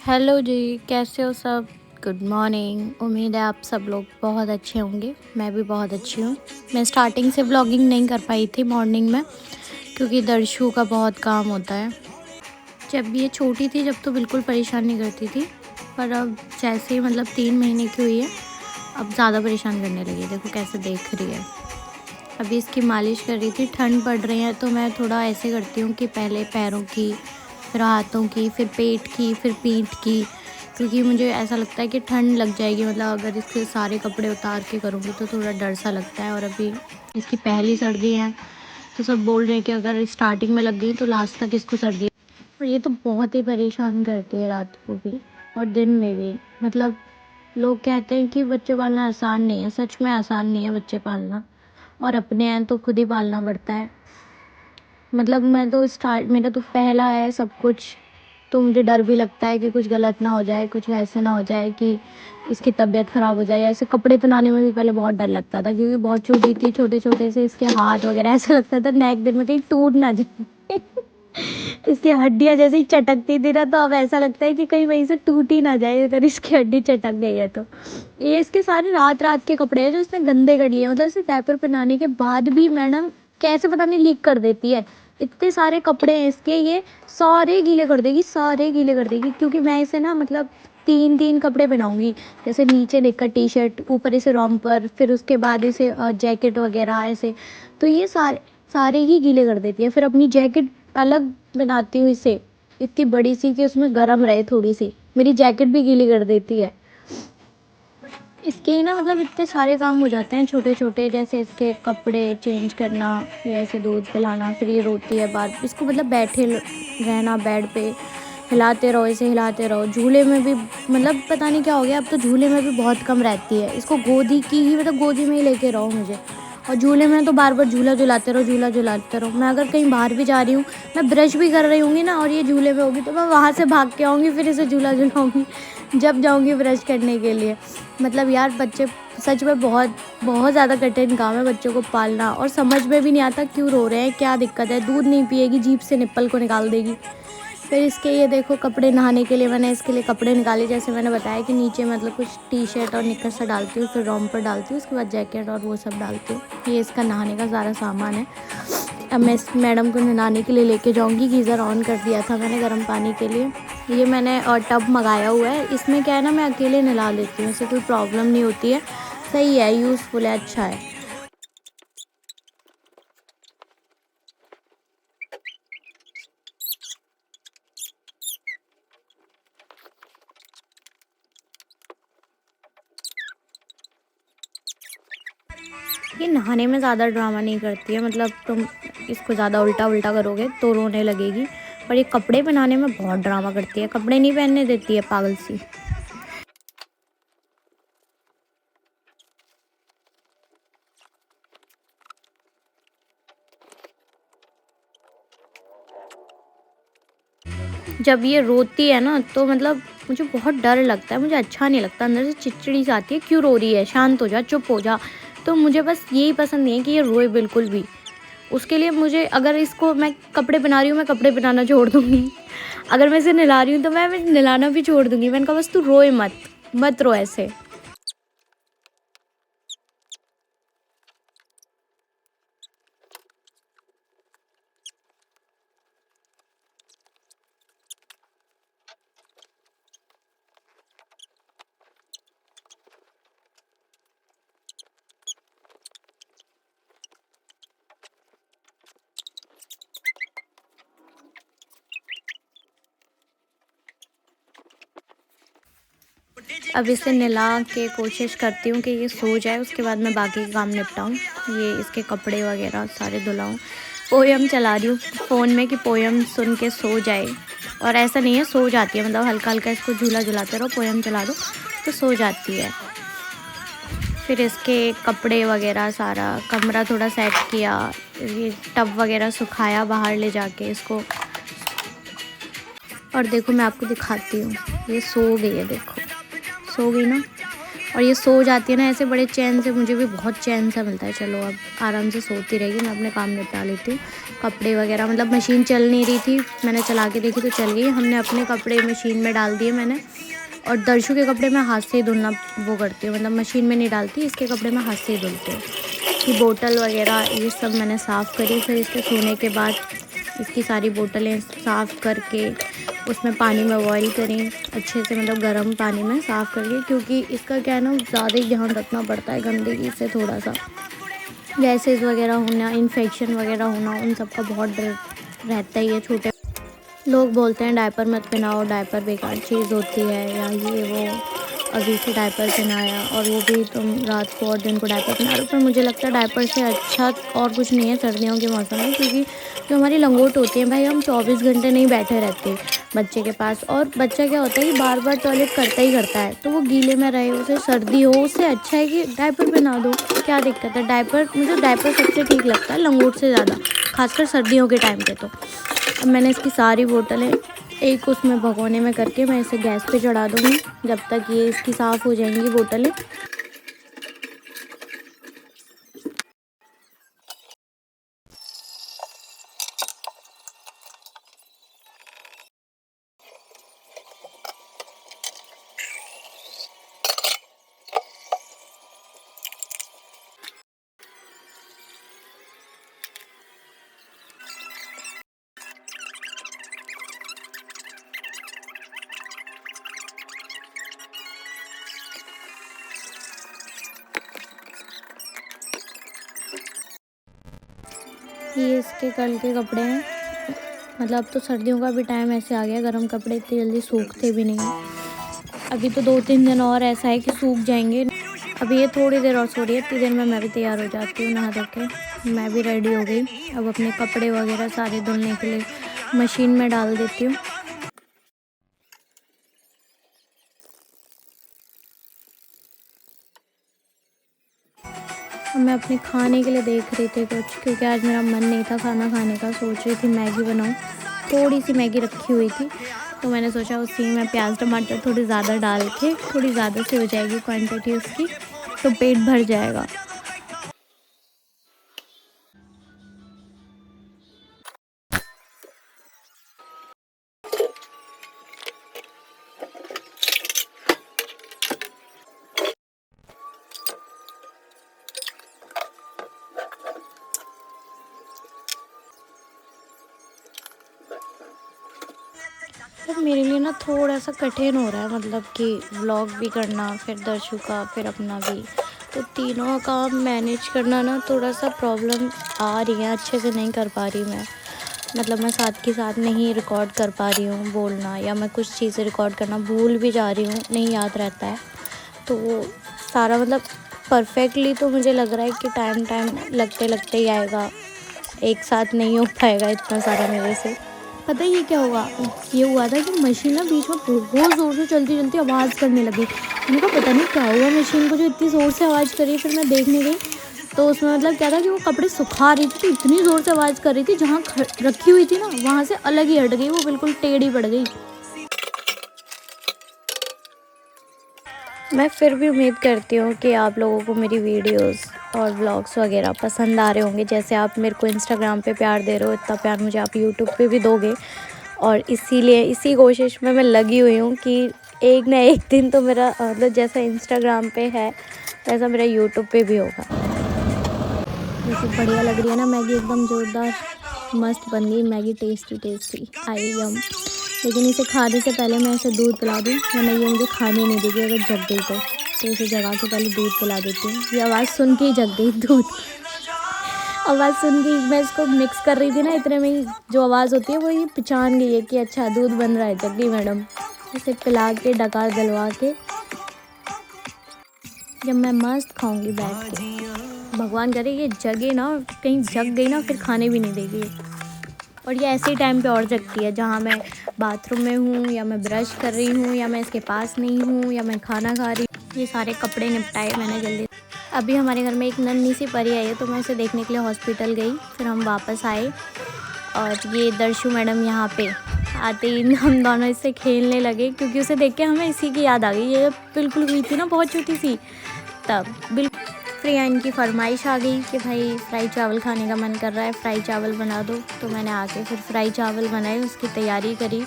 Hello जी, कैसे हो सब? Good morning. उम्मीद है आप सब लोग बहुत अच्छे होंगे। मैं भी बहुत अच्छी हूँ। मैं स्टार्टिंग से व्लॉगिंग नहीं कर पाई थी मॉर्निंग में, क्योंकि दर्शु का बहुत काम होता है। जब ये छोटी थी जब तो बिल्कुल परेशान नहीं करती थी, पर अब जैसे ही 3 महीने की हुई है, अब ज़्यादा परेशान करने लगी है। देखो कैसे देख रही है। अभी इसकी मालिश कर रही थी। ठंड पड़ रही है तो मैं थोड़ा ऐसे करती हूँ कि पहले पैरों की, फिर हाथों की, फिर पेट की, फिर पीठ की, क्योंकि मुझे ऐसा लगता है कि ठंड लग जाएगी। अगर इसके सारे कपड़े उतार के करूँगी तो थोड़ा डर सा लगता है। और अभी इसकी पहली सर्दी है तो सब बोल रहे हैं कि अगर स्टार्टिंग में लग गई तो लास्ट तक इसको सर्दी। और ये तो बहुत ही परेशान करती है रात को भी और दिन में भी। लोग कहते हैं कि बच्चे पालना आसान नहीं है। सच में आसान नहीं है बच्चे पालना, और अपने हैं तो खुद ही पालना पड़ता है। मैं तो मेरा तो पहला है सब कुछ, तो मुझे डर भी लगता है कि कुछ गलत ना हो जाए, कुछ ऐसे ना हो जाए कि इसकी तबीयत ख़राब हो जाए। ऐसे कपड़े पहनाने में भी पहले बहुत डर लगता था, क्योंकि बहुत छोटी थी, छोटे छोटे से इसके हाथ वगैरह, ऐसा लगता था नेक दिन में कहीं टूट ना जाए। इसकी हड्डियाँ जैसे ही चटकती थी ना, तो अब ऐसा लगता है कि कहीं वहीं से टूट ही ना जाए अगर इसकी हड्डी चटक गई है तो। ये इसके सारे रात रात के कपड़े हैं जो इसने गंदे कर लिए। इसे डायपर पहनाने के बाद भी मैडम कैसे पता नहीं लीक कर देती है। इतने सारे कपड़े हैं इसके, ये सारे गीले कर देगी, सारे गीले कर देगी। क्योंकि मैं इसे ना 3-3 कपड़े पहनाऊंगी। जैसे नीचे देखकर टी शर्ट, ऊपर इसे रॉम्पर, फिर उसके बाद इसे जैकेट वगैरह ऐसे। तो ये सारे सारे ही गीले कर देती है। फिर अपनी जैकेट अलग बनाती हूँ इसे, इतनी बड़ी सी कि उसमें गर्म रहे थोड़ी सी। मेरी जैकेट भी गीली कर देती है। इसके ना इतने सारे काम हो जाते हैं छोटे छोटे, जैसे इसके कपड़े चेंज करना, या ऐसे दूध पिलाना। फिर ये रोती है बार, इसको बैठे रहना बेड पे, हिलाते रहो, इसे हिलाते रहो। झूले में भी पता नहीं क्या हो गया, अब तो झूले में भी बहुत कम रहती है। इसको गोदी की ही गोदी में ही लेके रहो मुझे। और झूले में तो बार बार झूला झुलाते रहो, झूला झुलाते रहो। मैं अगर कहीं बाहर भी जा रही हूँ, मैं ब्रश भी कर रही होंगी ना और ये झूले में होगी, तो मैं वहाँ से भाग के आऊँगी, फिर इसे झूला झुलाऊँगी जब जाऊँगी ब्रश करने के लिए। यार बच्चे सच में बहुत बहुत ज़्यादा कठिन काम है बच्चों को पालना। और समझ में भी नहीं आता क्यों रो रहे हैं, क्या दिक्कत है। दूध नहीं पिएगी, जीभ से निप्पल को निकाल देगी। फिर इसके ये देखो कपड़े, नहाने के लिए मैंने इसके लिए कपड़े निकाले। जैसे मैंने बताया कि नीचे कुछ टी शर्ट और निक्कर सा डालती हूँ, फिर रॉम्पर डालती हूँ, उसके बाद जैकेट और वो सब डालती हूँ। ये इसका नहाने का सारा सामान है। अब मैं इस मैडम को नहाने के लिए लेके जाऊँगी। गीज़र ऑन कर दिया था मैंने गर्म पानी के लिए। ये मैंने टब मंगाया हुआ है। इसमें क्या है ना, मैं अकेले नहला लेती हूँ, इससे कोई प्रॉब्लम नहीं होती है। सही है, यूज़फुल है, अच्छा है। ये नहाने में ज़्यादा ड्रामा नहीं करती है। तुम इसको ज़्यादा उल्टा उल्टा करोगे तो रोने लगेगी। पर ये कपड़े पहनाने में बहुत ड्रामा करती है, कपड़े नहीं पहनने देती है, पागल सी। जब ये रोती है ना तो मुझे बहुत डर लगता है, मुझे अच्छा नहीं लगता, अंदर से चिड़चिड़ी सी आती है। क्यों रो रही है, शांत हो जा, चुप हो जा। तो मुझे बस यही पसंद नहीं है कि ये रोए बिल्कुल भी। उसके लिए मुझे, अगर इसको मैं कपड़े पहना रही हूँ, मैं कपड़े पहनाना छोड़ दूँगी। अगर मैं इसे नहला रही हूँ तो मैं नहलाना भी छोड़ दूँगी। मैंने कहा बस तू रोए मत, मत रो ऐसे। अब इसे नहला के कोशिश करती हूँ कि ये सो जाए, उसके बाद मैं बाकी के काम निपटाऊँ। ये इसके कपड़े वगैरह सारे धुलाऊँ। पोएम चला रही हूँ फ़ोन में कि पोएम सुन के सो जाए। और ऐसा नहीं है, सो जाती है। हल्का हल्का इसको झूला झुलाते रहो, पोएम चला दो तो सो जाती है। फिर इसके कपड़े वगैरह सारा, कमरा थोड़ा सेट किया, ये टब वगैरह सुखाया बाहर ले जाके इसको। और देखो मैं आपको दिखाती हूँ, ये सो गई है, देखो सो गई ना। और ये सो जाती है ना ऐसे बड़े चैन से, मुझे भी बहुत चैन सा मिलता है। चलो अब आराम से सोती रहेगी, मैं अपने काम निपटा लेती हूँ। कपड़े वगैरह मतलब मशीन चल नहीं रही थी, मैंने चला के देखी तो चल गई। हमने अपने कपड़े मशीन में डाल दिए मैंने, और दर्शु के कपड़े मैं हाथ से ही धुलना वो करती हूँ, मतलब मशीन में नहीं डालती, इसके कपड़े मैं हाथ से ही धुलती हूँ। इसकी बोतल वगैरह ये सब मैंने साफ़ करी। फिर इसके सोने के बाद इसकी सारी बोतलें साफ़ करके उसमें पानी में बॉईल करें अच्छे से, मतलब गर्म पानी में साफ़ करके, क्योंकि इसका क्या है ना ज़्यादा ही ध्यान रखना पड़ता है गंदगी से, थोड़ा सा गैसेस वगैरह होना, इन्फेक्शन वगैरह होना, उन सब का बहुत डर रहता ही है। छोटे लोग बोलते हैं डायपर मत पहनाओ, डायपर बेकार चीज़ होती है या ये वो, अभी से डायपर पहनाया और वो भी तुम रात को और दिन को डायपर पहना रहे हो। पर मुझे लगता है डायपर से अच्छा और कुछ नहीं है सर्दियों के मौसम में, क्योंकि जो हमारी लंगोट होती है भाई, हम 24 घंटे नहीं बैठे रहते बच्चे के पास, और बच्चा क्या होता है कि बार बार टॉयलेट करता ही करता है, तो वो गीले में रहे, उसे सर्दी हो, उससे अच्छा है कि डायपर पहना दो। क्या दिक्कत है? डायपर, मुझे डायपर सबसे ठीक लगता है लंगोट से ज़्यादा, खासकर सर्दियों के टाइम पे। तो अब मैंने इसकी सारी बोतलें एक उसमें भगोने में करके मैं इसे गैस पे चढ़ा दूँगी, जब तक ये इसकी साफ़ हो जाएंगी बोतलें। ये इसके कल के कपड़े हैं, मतलब अब तो सर्दियों का भी टाइम ऐसे आ गया, गर्म कपड़े इतनी जल्दी सूखते भी नहीं हैं। अभी तो 2-3 दिन और ऐसा है कि सूख जाएंगे। अभी ये थोड़ी देर और सो रही है, इतनी देर में मैं भी तैयार हो जाती हूँ, नहा धो के मैं भी रेडी हो गई। अब अपने कपड़े वगैरह सारे धुलने के लिए मशीन में डाल देती हूँ। मैं अपने खाने के लिए देख रही थी कुछ, क्योंकि आज मेरा मन नहीं था खाना खाने का, सोच रही थी मैगी बनाऊँ। थोड़ी सी मैगी रखी हुई थी, तो मैंने सोचा उसी में प्याज टमाटर थोड़ी ज़्यादा डाल के, थोड़ी ज़्यादा से हो जाएगी क्वांटिटी उसकी, तो पेट भर जाएगा। तो मेरे लिए ना थोड़ा सा कठिन हो रहा है, मतलब कि व्लॉग भी करना, फिर दर्शु का, फिर अपना भी, तो तीनों का मैनेज करना ना थोड़ा सा प्रॉब्लम आ रही है, अच्छे से नहीं कर पा रही मैं। मतलब मैं साथ के साथ नहीं रिकॉर्ड कर पा रही हूँ बोलना, या मैं कुछ चीज़ें रिकॉर्ड करना भूल भी जा रही हूँ, नहीं याद रहता है। तो वो सारा मतलब परफेक्टली तो मुझे लग रहा है कि टाइम लगते लगते ही आएगा, एक साथ नहीं हो पाएगा इतना सारा मेरे से। पता है ये क्या हुआ? ये हुआ था कि मशीन ना बीच में बहुत ज़ोर से चलती आवाज़ करने लगी। मैंने कहा पता नहीं क्या हुआ मशीन को जो इतनी ज़ोर से आवाज़ कर रही है। फिर मैं देखने गई तो उसमें मतलब क्या था कि वो कपड़े सुखा रही थी, तो इतनी ज़ोर से आवाज़ कर रही थी, जहाँ रखी हुई थी ना वहाँ से अलग ही हट गई, वो बिल्कुल टेढ़ी पड़ गई। मैं फिर भी उम्मीद करती हूँ कि आप लोगों को मेरी वीडियोस और व्लॉग्स वगैरह पसंद आ रहे होंगे। जैसे आप मेरे को इंस्टाग्राम पे प्यार दे रहे हो, इतना प्यार मुझे आप यूट्यूब पे भी दोगे, और इसीलिए इसी कोशिश में मैं लगी हुई हूँ कि एक ना एक दिन तो मेरा मतलब जैसा इंस्टाग्राम पे है वैसा मेरा यूट्यूब पे भी होगा। वैसे बढ़िया लग रही है ना मैगी, एकदम ज़ोरदार मस्त बन गई मैगी, टेस्टी आई यम। लेकिन इसे खाने से पहले मैं इसे दूध पिला दूँ, वरना ये मुझे खाने नहीं देगी अगर जग गई तो इसे जगा के पहले दूध पिला देती हूँ। ये आवाज़ सुन के ही जग गई, दूध आवाज़ सुन के मैं इसको मिक्स कर रही थी ना, इतने में ही जो आवाज़ होती है वो ये पहचान गई है कि अच्छा दूध बन रहा है, जग गई मैडम। इसे पिला के डकार दिलवा के जब मैं मस्त खाऊंगी बैठ के, भगवान करे ये जगे ना, कहीं जग गई ना फिर खाने भी नहीं देगी। और ये ऐसे ही टाइम पे और जगती है जहाँ मैं बाथरूम में हूँ, या मैं ब्रश कर रही हूँ, या मैं इसके पास नहीं हूँ, या मैं खाना खा रही हूँ। ये सारे कपड़े निपटाए मैंने जल्दी। अभी हमारे घर में एक नन्ही सी परी आई है, तो मैं इसे देखने के लिए हॉस्पिटल गई, फिर हम वापस आए। और ये दर्शु मैडम यहाँ पे आते ही हम दोनों इससे खेलने लगे, क्योंकि उसे देख के हमें इसी की याद आ गई। ये बिल्कुल हुई थी ना बहुत छोटी सी, तब बिल्कुल प्रियान की फरमाइश आ गई कि भाई फ्राई चावल खाने का मन कर रहा है, फ्राई चावल बना दो। तो मैंने आके फिर फ्राई चावल बनाए, उसकी तैयारी करी।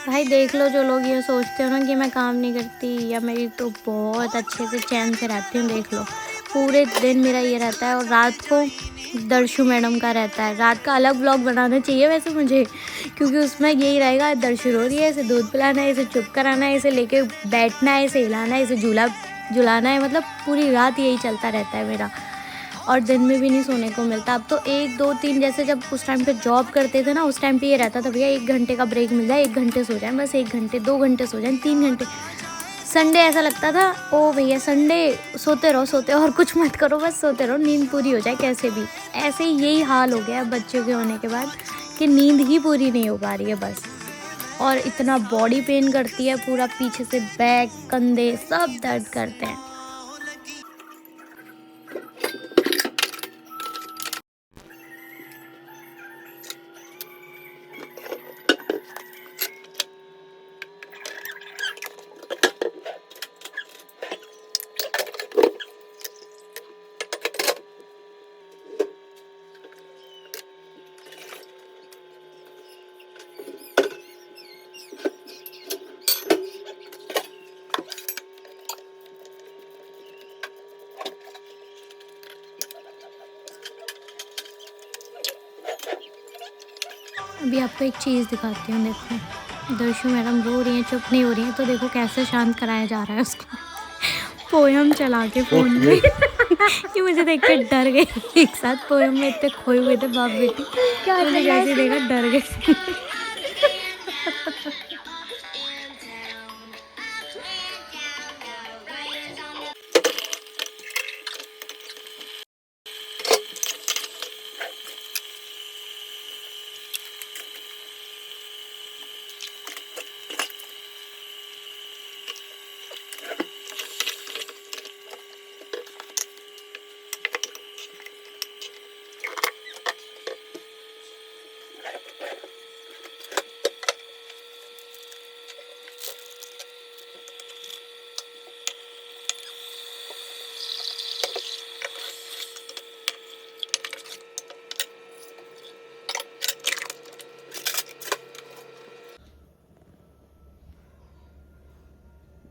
भाई देख लो, जो लोग ये सोचते हो ना कि मैं काम नहीं करती या मेरी, तो बहुत अच्छे से चैन से रहती हूँ। देख लो, पूरे दिन मेरा ये रहता है, और रात को दर्शु मैडम का रहता है। रात का अलग ब्लॉग बनाना चाहिए वैसे मुझे, क्योंकि उसमें यही रहेगा, दर्शु रो रही है, इसे दूध पिलाना है, इसे चुप कराना है, इसे लेके बैठना है, इसे हिलाना है, इसे झुलाना है। मतलब पूरी रात यही चलता रहता है मेरा, और दिन में भी नहीं सोने को मिलता। अब तो 1 2 3, जैसे जब उस टाइम पे जॉब करते थे ना, उस टाइम पे ये रहता था भैया 1 घंटे का ब्रेक मिल जाए, 1 घंटे सो जाएं, बस 1 घंटे, 2 घंटे सो जाएं, 3 घंटे। संडे ऐसा लगता था, ओ भैया संडे सोते रहो और कुछ मत करो, बस सोते रहो, नींद पूरी हो जाए कैसे भी। ऐसे यही हाल हो गया बच्चों के होने के बाद, कि नींद ही पूरी नहीं हो पा रही है बस। और इतना बॉडी पेन करती है, पूरा पीछे से बैक, कंधे सब दर्द करते हैं। अभी आपको एक चीज़ दिखाती हूँ, देखो दर्शु मैडम रो रही हैं, चुप नहीं हो रही हैं, तो देखो कैसे शांत कराया जा रहा है उसको। पोयम चला के फ़ोन में। ये मुझे देख के डर गई। एक साथ पोयम में इतने खोए हुए थे बाप बेटी, मुझे जैसे देखा डर गई।